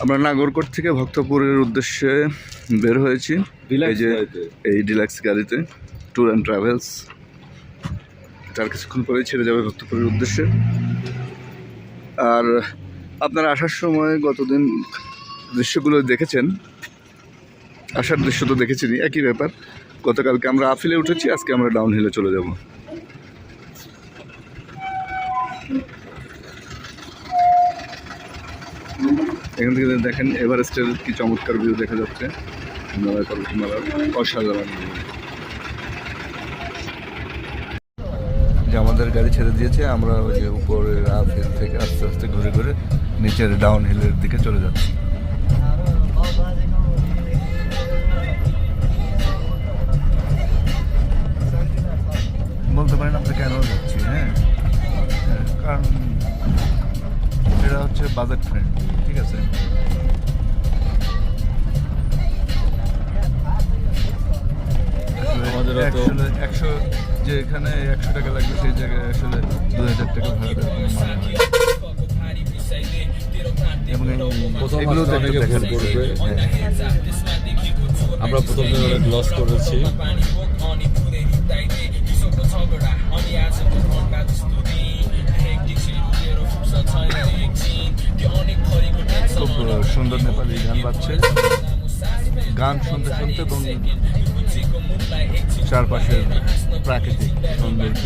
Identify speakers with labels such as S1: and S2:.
S1: আমরা নাগরকোট থেকে ভক্তপুরের উদ্দেশ্যে বের হয়েছি। এই যে এই ডিলাক্স গাড়িতে ট্যুর অ্যান্ড ট্রাভেলস, তার কিছুক্ষণ পরেই ছেড়ে যাবে ভক্তপুরের উদ্দেশ্যে। আর আপনারা আসার সময় গতদিন দৃশ্যগুলো দেখেছেন, আসার দৃশ্য তো দেখেছেনই, একই ব্যাপার। গতকালকে আমরা আপ হিলে উঠেছি, আজকে আমরা ডাউন হিলে চলে যাব। এখান থেকে দেখেন এভারেস্টের কি চমৎকার ভিউ দেখা যাচ্ছে, হিমালয় পর্বতমালার অসাধারণ ভিউ। যে আমাদের গাড়ি ছেড়ে দিয়েছে, আমরা ওই যে উপরের আপ হিল থেকে আস্তে আস্তে ঘুরে ঘুরে নিচের ডাউন হিলের দিকে চলে যাচ্ছি। বলতে পারেন আমরা কেন যাচ্ছি, হ্যাঁ, কারণ এটা হচ্ছে বাজেট ফ্রেন্ডলি, ঠিক আছে। আমাদের 100 যে এখানে 100 টাকা লাগবে, সেই জায়গায় আসলে 2000 টাকা ভাড়া দেওয়ার কোনো মানে হয়। এবং এগুলো করবে,
S2: আমরা প্রথম দিন অনেক লস করেছি।
S1: খুব সুন্দর নেপালি গান বাজছে, গান শুনতে শুনতে এবং চারপাশের প্রাকৃতিক সৌন্দর্য